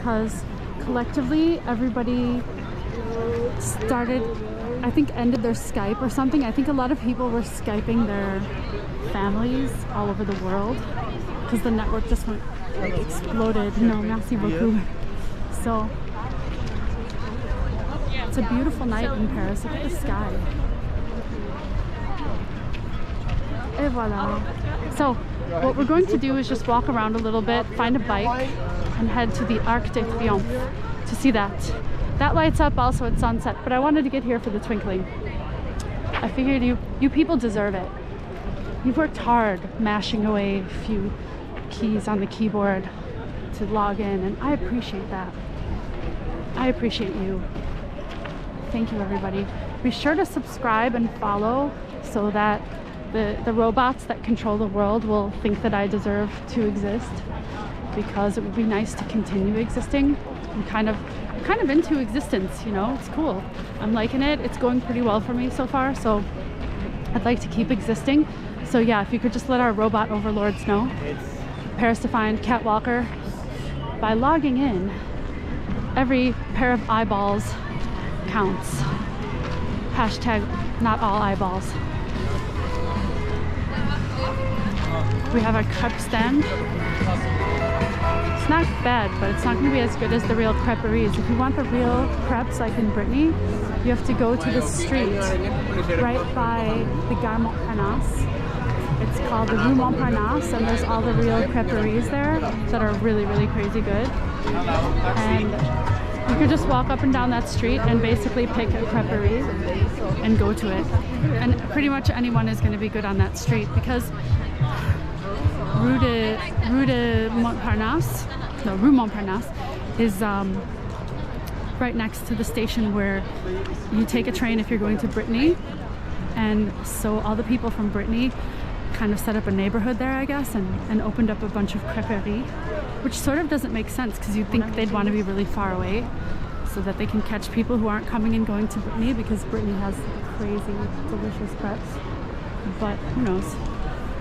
because collectively everybody started, I think, ended their Skype or something. I think a lot of people were Skyping their families all over the world because the network just went, like, exploded. No, merci beaucoup. So it's a beautiful night in Paris. Look at the sky. Et voila. So what we're going to do is just walk around a little bit, find a bike, and head to the Arc de Triomphe to see that. That lights up also at sunset, but I wanted to get here for the twinkling. I figured you people deserve it. You've worked hard mashing away a few keys on the keyboard to log in, and I appreciate that. I appreciate you. Thank you, everybody. Be sure to subscribe and follow so that the robots that control the world will think that I deserve to exist, because it would be nice to continue existing. I'm kind of into existence, you know. It's cool. I'm liking it. It's going pretty well for me so far, so I'd like to keep existing. So yeah, if you could just let our robot overlords know. Paris Defined Catwalker. By logging in, every pair of eyeballs counts. Hashtag not all eyeballs. We have our crepe stand. It's not bad, but it's not going to be as good as the real creperies. If you want the real crepes like in Brittany, you have to go to the street right by the Gare Montparnasse. It's called the Rue Montparnasse, and there's all the real creperies there that are really, really crazy good. And you could just walk up and down that street and basically pick a creperie and go to it. And pretty much anyone is going to be good on that street, because Rue Montparnasse is right next to the station where you take a train if you're going to Brittany. And so all the people from Brittany kind of set up a neighborhood there, I guess, and opened up a bunch of creperies, which sort of doesn't make sense because you'd think they'd want to be really far away so that they can catch people who aren't coming and going to Brittany, because Brittany has crazy delicious crepes. But who knows?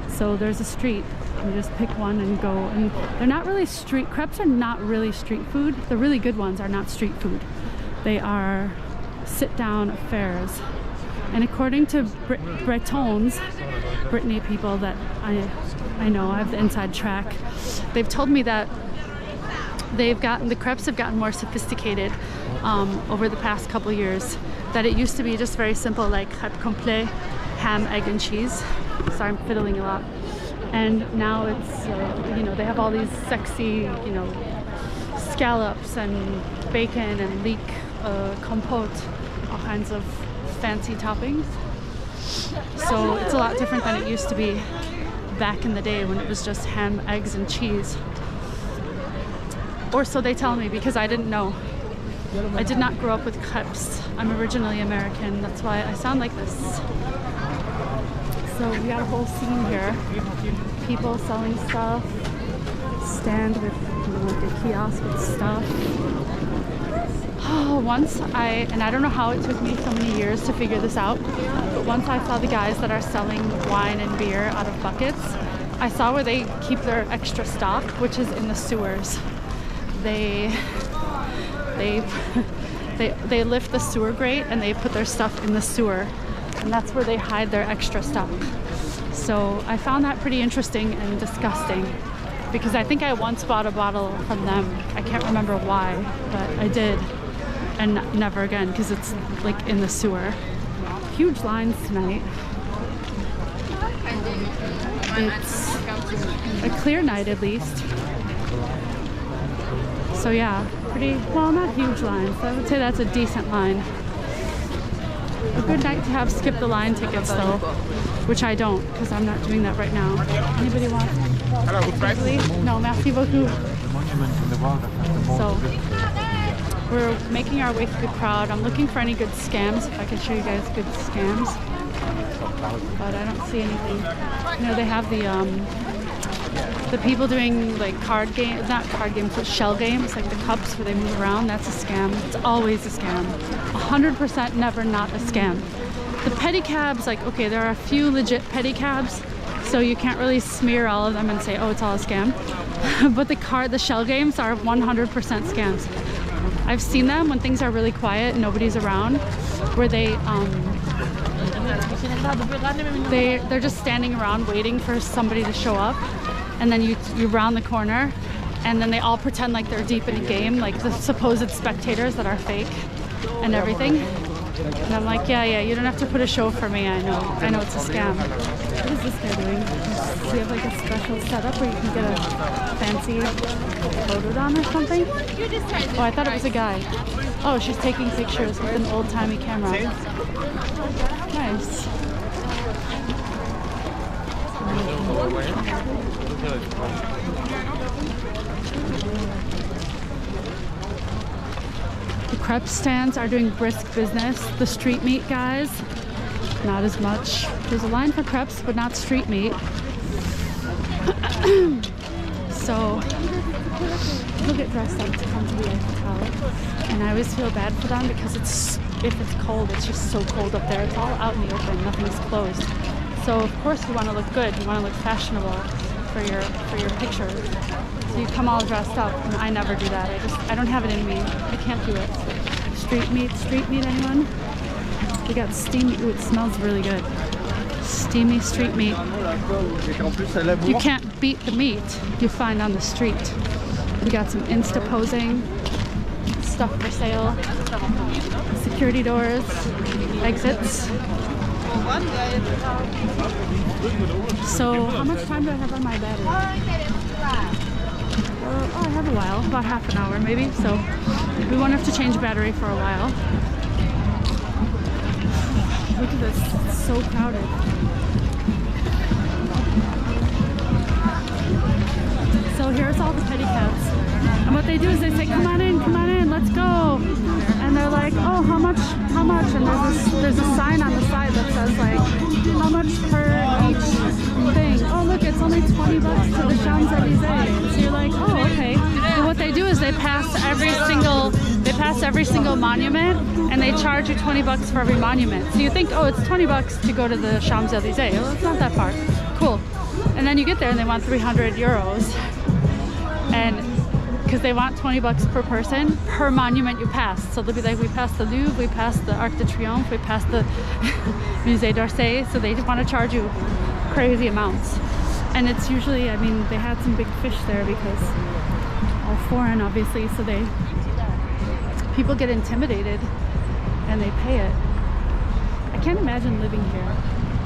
So there's a street. You just pick one and go, and they're not really street crepes are not really street food. The really good ones are not street food. They are sit-down affairs. And according to Bretons, Brittany people that I know, I have the inside track, they've told me that the crepes have gotten more sophisticated over the past couple years. That it used to be just very simple, like crêpe complet, ham, egg, and cheese. Sorry, I'm fiddling a lot. And now it's, you know, they have all these sexy, you know, scallops and bacon and leek, compote, all kinds of fancy toppings. So it's a lot different than it used to be back in the day when it was just ham, eggs, and cheese. Or so they tell me, because I didn't know. I did not grow up with crepes. I'm originally American. That's why I sound like this. So we got a whole scene here. People selling stuff. Stand with, you know, like a kiosk with stuff. Oh, once and I don't know how it took me so many years to figure this out, but once I saw the guys that are selling wine and beer out of buckets, I saw where they keep their extra stock, which is in the sewers. They lift the sewer grate and they put their stuff in the sewer, and that's where they hide their extra stock. So I found that pretty interesting and disgusting, because I think I once bought a bottle from them. I can't remember why, but I did, and never again, because it's like in the sewer. Huge lines tonight. It's a clear night at least. So yeah, pretty, well, not huge lines. I would say that's a decent line. A good night to have skip the line tickets though, which I don't, because I'm not doing that right now. Anybody want? Hello, no, merci beaucoup. So we're making our way through the crowd. I'm looking for any good scams, if I can show you guys good scams, but I don't see anything. You know, they have the people doing like card games, not card games, but shell games, like the cups where they move around. That's a scam. It's always a scam. 100% never not a scam. The pedicabs, like, okay, there are a few legit pedicabs, So you can't really smear all of them and say, oh, it's all a scam. But the shell games are 100% scams. I've seen them when things are really quiet and nobody's around, where they're just standing around waiting for somebody to show up, and then you round the corner, and then they all pretend like they're deep in a game, like the supposed spectators that are fake and everything. And I'm like, yeah, you don't have to put a show for me. I know it's a scam. What is this guy doing? Does he have like a special setup where you can get a fancy photo done or something? Oh, I thought it was a guy. Oh, she's taking pictures with an old-timey camera. Nice. The crepe stands are doing brisk business. The street meat guys, not as much. There's a line for crepes, but not street meat. So people get dressed up to come to the Eiffel Tower, and I always feel bad for them because if it's cold, it's just so cold up there. It's all out in the open, nothing's closed. So of course you want to look good, you want to look fashionable for your pictures. So you come all dressed up, and I never do that. I don't have it in me. I can't do it. Street meat, anyone? We got steamy. Ooh, it smells really good. Steamy street meat. You can't beat the meat you find on the street. We got some Insta posing stuff for sale. Security doors, exits. So how much time do I have on my battery? Oh, I have a while, about half an hour maybe, so we won't have to change battery for a while. Look at this, it's so crowded. So here's all the pedicabs. And what they do is they say, come on in, let's go. And they're like, oh, how much? And there's a sign on the side that says like, how much per each thing? Oh, look, it's only $20 to the Champs-Elysees. So you're like, oh, okay. And what they do is they pass every single monument, and they charge you $20 for every monument. So you think, oh, it's $20 to go to the Champs-Elysees. Well, it's not that far. Cool. And then you get there and they want 300 euros. And because they want $20 per person per monument you pass. So they'll be like, we passed the Louvre, we passed the Arc de Triomphe, we passed the Musée d'Orsay. So they want to charge you crazy amounts. And it's usually, I mean, they had some big fish there because all foreign, obviously. So people get intimidated and they pay it. I can't imagine living here.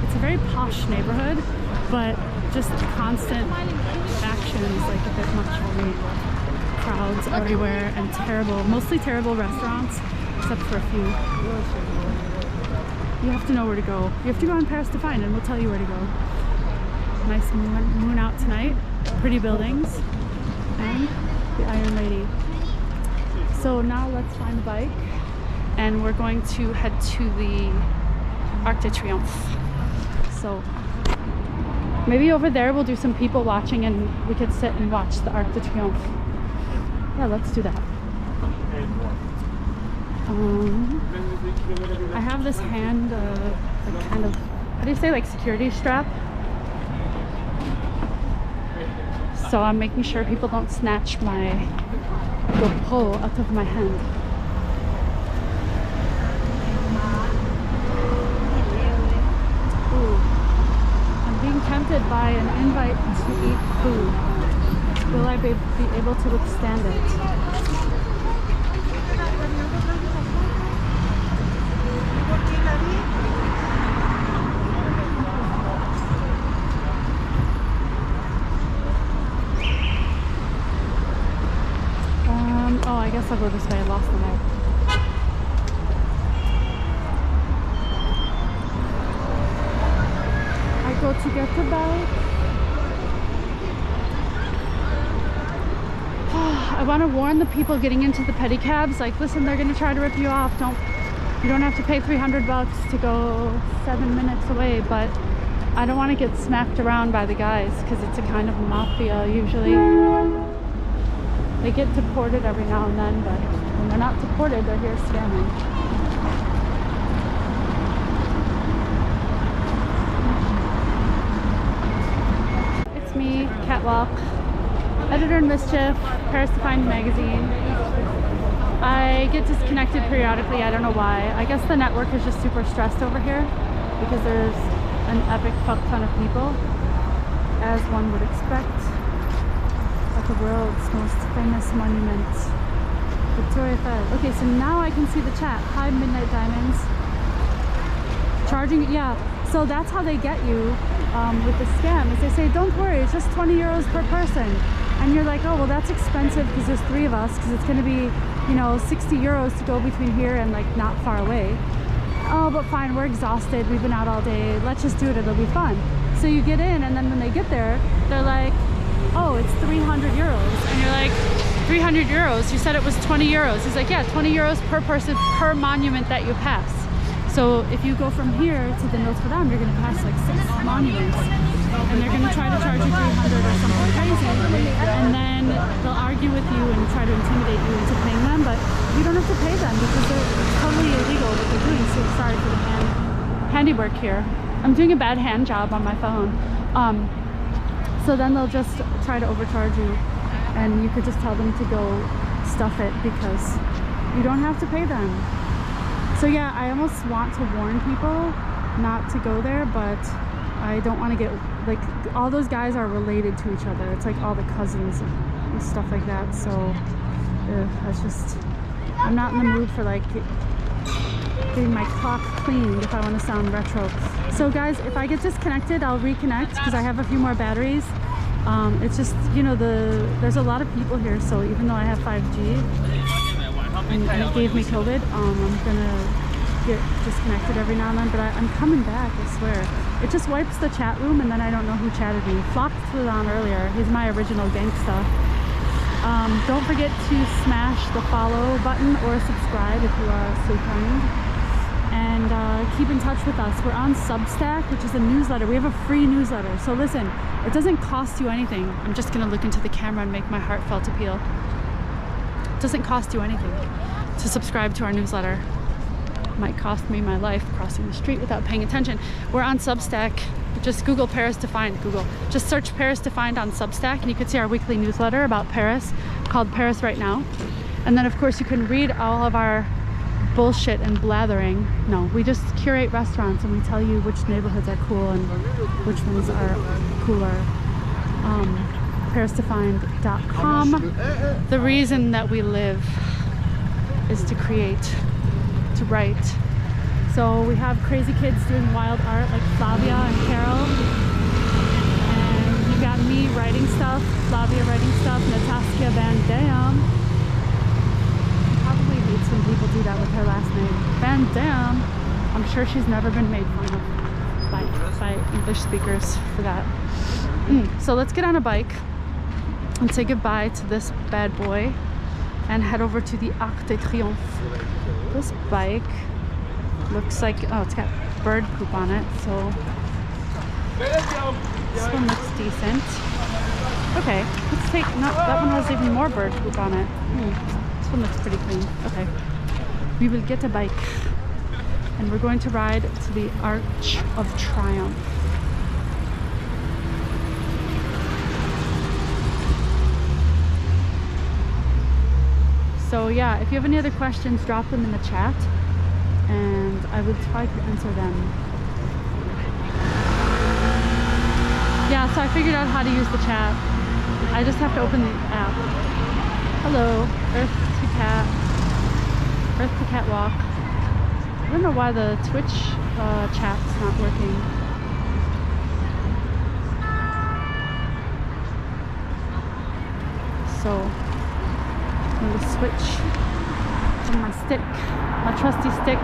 It's a very posh neighborhood, but just constant action is like a bit much for me. Crowds everywhere and mostly terrible restaurants, except for a few. You have to know where to go. You have to go on Paris to find, and we'll tell you where to go. Nice moon out tonight, pretty buildings, and the Iron Lady. So now let's find a bike, and we're going to head to the Arc de Triomphe. So maybe over there we'll do some people watching, and we could sit and watch the Arc de Triomphe. Yeah, let's do that. I have this hand, like kind of, how do you say, like security strap? So I'm making sure people don't snatch my GoPro out of my hand. Ooh. I'm being tempted by an invite to eat food. Will I be able to withstand it? Oh, I guess I'll go this way. I lost the way. I go to get the bike. I want to warn the people getting into the pedicabs, like, listen, they're going to try to rip you off. You don't have to pay $300 to go 7 minutes away, but I don't want to get smacked around by the guys because it's a kind of mafia usually. They get deported every now and then, but when they're not deported, they're here scamming. Wily, Catwalk, Editor in Mischief, Paris to Find magazine. I get disconnected periodically, I don't know why. I guess the network is just super stressed over here because there's an epic fuck ton of people, as one would expect, at the world's most famous monument, Victoria Eiffel. Okay, so now I can see the chat. Hi, Midnight Diamonds. Charging, yeah. So that's how they get you with the scam, is they say, don't worry, it's just 20 euros per person. And you're like, oh, well, that's expensive because there's 3 of us, because it's going to be, you know, 60 euros to go between here and like not far away. Oh, but fine, we're exhausted, we've been out all day, let's just do it, it'll be fun. So you get in, and then when they get there, they're like, oh, it's 300 euros. And you're like, 300 euros? You said it was 20 euros. He's like, yeah, 20 euros per person per monument that you pass. So if you go from here to the Notre Dame, you're going to pass like 6 monuments, and they're going to try to charge you 300 or something crazy, and then they'll argue with you and try to intimidate you into paying them, but you don't have to pay them because they're totally illegal what they're doing. So sorry for the handiwork here. I'm doing a bad hand job on my phone. So then they'll just try to overcharge you, and you could just tell them to go stuff it because you don't have to pay them. So yeah, I almost want to warn people not to go there, but I don't want to get, like, all those guys are related to each other. It's like all the cousins and stuff like that. So that's just, I'm not in the mood for like getting my clock cleaned if I want to sound retro. So guys, if I get disconnected, I'll reconnect because I have a few more batteries. It's just, you know, there's a lot of people here, so even though I have 5G and it gave me COVID, I'm gonna get disconnected every now and then, but I'm coming back, I swear. It just wipes the chat room, and then I don't know who chatted me. Flocked was on earlier. He's my original gangsta. Don't forget to smash the follow button or subscribe if you are so kind. And keep in touch with us. We're on Substack, which is a newsletter. We have a free newsletter. So listen, it doesn't cost you anything. I'm just gonna look into the camera and make my heartfelt appeal. It doesn't cost you anything to subscribe to our newsletter. It might cost me my life crossing the street without paying attention. We're on Substack. Just Google Paris to Find. Just search Paris to Find on Substack, and you can see our weekly newsletter about Paris called Paris Right Now. And then of course you can read all of our bullshit and blathering. No, we just curate restaurants and we tell you which neighborhoods are cool and which ones are cooler. ParisToFind.com. The reason that we live is to create, to write. So we have crazy kids doing wild art like Flavia and Carol, and you got me writing stuff, Flavia writing stuff, Nataskia Van Dam. Probably hate when people do that with her last name, Van Dam. I'm sure she's never been made fun of by English speakers for that. So let's get on a bike and say goodbye to this bad boy and head over to the Arc de Triomphe. This bike looks like, oh, it's got bird poop on it, so this one looks decent. Okay, let's take, no, that one has even more bird poop on it. This one looks pretty clean. Okay, we will get a bike and we're going to ride to the Arch of Triumph. So yeah, if you have any other questions, drop them in the chat and I will try to answer them. Yeah, so I figured out how to use the chat. I just have to open the app. Hello, Earth to Catwalk. I don't know why the Twitch chat's not working. So I'm gonna switch from my stick, my trusty stick.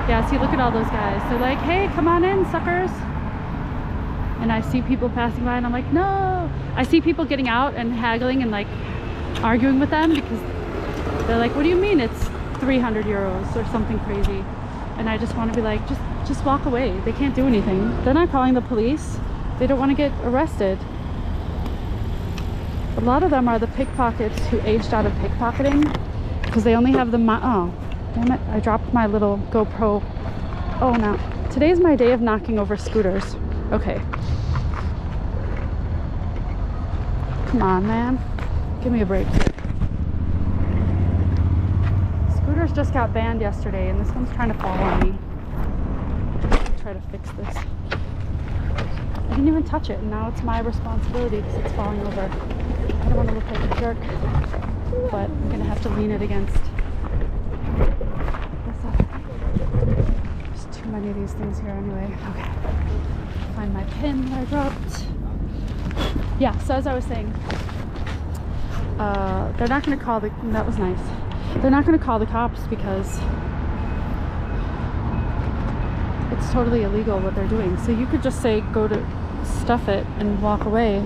Yeah, see, look at all those guys. They're like, hey, come on in, suckers. And I see people passing by and I'm like, no. I see people getting out and haggling and like arguing with them because they're like, what do you mean it's 300 euros or something crazy? And I just want to be like, just walk away. They can't do anything. They're not calling the police. They don't want to get arrested. A lot of them are the pickpockets who aged out of pickpocketing because they only have the, oh, damn it, I dropped my little GoPro. Oh, no. Today's my day of knocking over scooters. Okay. Come on, man. Give me a break. Scooters just got banned yesterday, and this one's trying to fall on me. Try to fix this. I didn't even touch it, and now it's my responsibility because it's falling over. I don't want to look like a jerk, but I'm gonna have to lean it against. There's too many of these things here anyway. Okay. Find my pin that I dropped. Yeah, so as I was saying, they're not gonna call the, that was nice. They're not gonna call the cops because it's totally illegal what they're doing. So you could just say, go to stuff it and walk away.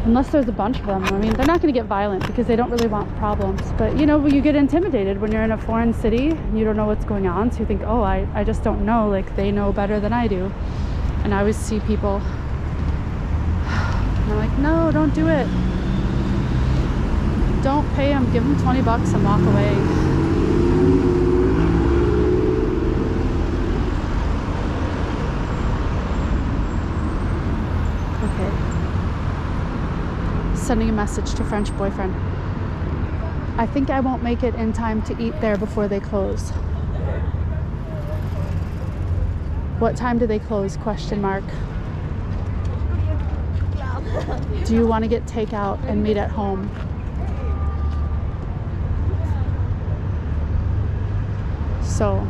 Unless there's a bunch of them. I mean, they're not going to get violent because they don't really want problems. But you know, you get intimidated when you're in a foreign city and you don't know what's going on. So you think, oh, I just don't know. Like, they know better than I do. And I always see people, and I'm like, no, don't do it. Don't pay them. Give them 20 bucks and walk away. Sending a message to French boyfriend. I think I won't make it in time to eat there before they close. What time do they close? Question mark. Do you want to get takeout and meet at home? So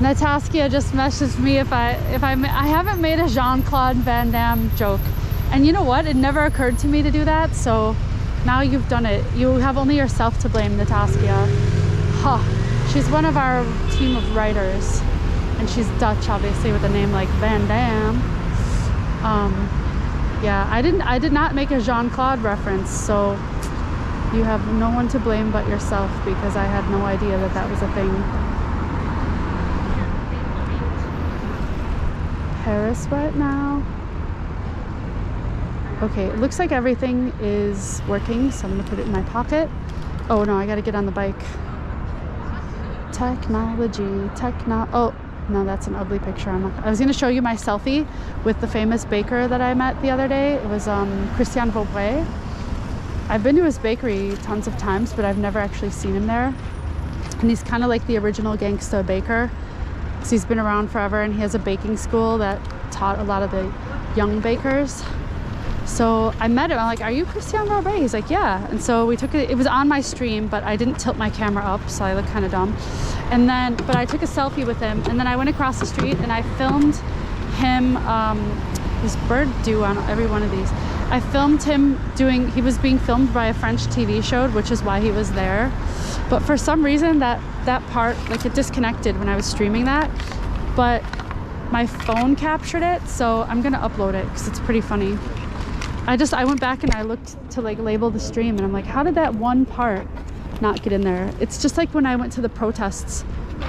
Nataskia just messaged me if I haven't made a Jean-Claude Van Damme joke. And you know what? It never occurred to me to do that. So now you've done it. You have only yourself to blame, Nataskia. Huh. She's one of our team of writers. And she's Dutch, obviously, with a name like Van Damme. Yeah, I did not make a Jean-Claude reference. So you have no one to blame but yourself, because I had no idea that that was a thing. Paris right now. Okay, it looks like everything is working, so I'm gonna put it in my pocket. Oh no, I gotta get on the bike. Oh no, that's an ugly picture. I was gonna show you my selfie with the famous baker that I met the other day. It was Christian Vaubray. I've been to his bakery tons of times, but I've never actually seen him there. And he's kind of like the original gangsta baker. So he's been around forever, and he has a baking school that taught a lot of the young bakers. So I met him. I'm like, are you Christian Vaubray? He's like, yeah. And so we took it. It was on my stream, but I didn't tilt my camera up, so I look kind of dumb. And then, but I took a selfie with him, and then I went across the street and I filmed him. There's bird dew on every one of these. I filmed him he was being filmed by a French TV show, which is why he was there. But for some reason that part, like, it disconnected when I was streaming that, but my phone captured it, so I'm gonna upload it because it's pretty funny. I went back and I looked to like label the stream, and I'm like, how did that one part not get in there? It's just like when I went to the protests 2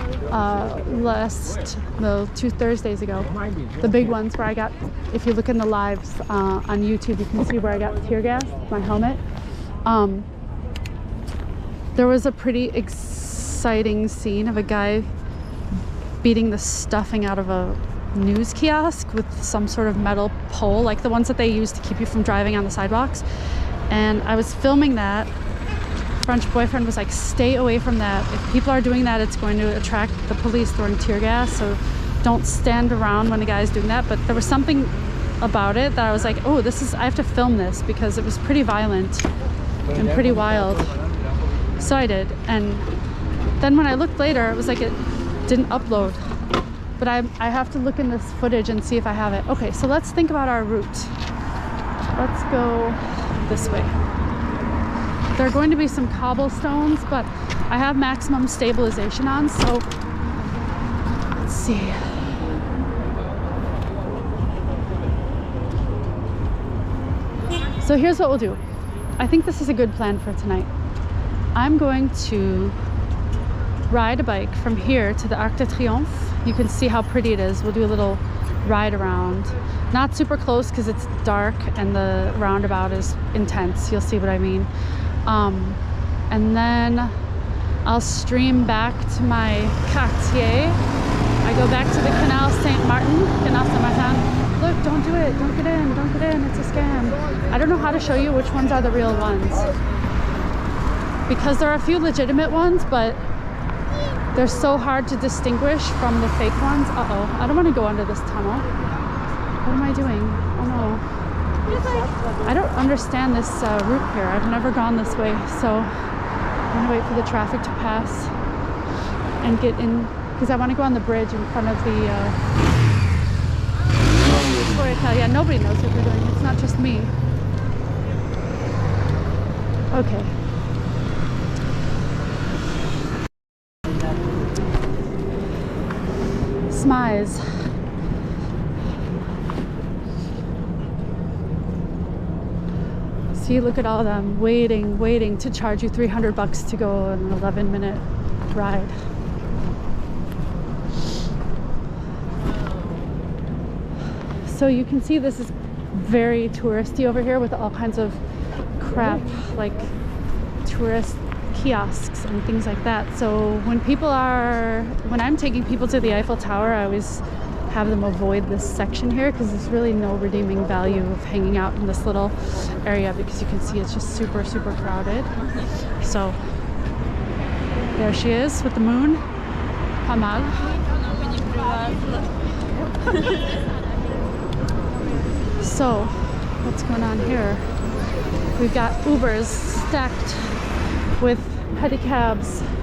Thursdays ago, the big ones where I got, if you look in the lives on YouTube, you can see where I got tear gas, my helmet. There was a pretty exciting scene of a guy beating the stuffing out of a news kiosk with some sort of metal pole, like the ones that they use to keep you from driving on the sidewalks. And I was filming that. French boyfriend was like, stay away from that. If people are doing that, it's going to attract the police throwing tear gas, so don't stand around when a guy's doing that. But there was something about it that I was like, oh, I have to film this, because it was pretty violent and pretty wild. So I did. And then when I looked later, it was like it didn't upload. But I have to look in this footage and see if I have it. Okay, so let's think about our route. Let's go this way. There are going to be some cobblestones, but I have maximum stabilization on, so let's see. So here's what we'll do. I think this is a good plan for tonight. I'm going to ride a bike from here to the Arc de Triomphe. You can see how pretty it is. We'll do a little ride around. Not super close because it's dark and the roundabout is intense. You'll see what I mean. And then I'll stream back to my quartier. I I go back to the Canal Saint Martin, Canal Saint Martin. Look, don't do it. Don't get in. Don't get in. It's a scam. I don't know how to show you which ones are the real ones. Because there are a few legitimate ones, but they're so hard to distinguish from the fake ones. Uh-oh. I don't want to go under this tunnel. What am I doing? Oh no. I don't understand this route here. I've never gone this way, so I'm gonna wait for the traffic to pass and get in, because I want to go on the bridge in front of the yeah, nobody knows what they're doing. It's not just me. Okay. Smize. See, look at all of them waiting to charge you $300 to go an 11-minute ride. So you can see this is very touristy over here with all kinds of crap like tourist kiosks and things like that. So when I'm taking people to the Eiffel Tower, I always have them avoid this section here because there's really no redeeming value of hanging out in this little area, because you can see it's just super crowded. So there she is with the moon. Pas mal. So what's going on here? We've got Ubers stacked with pedicabs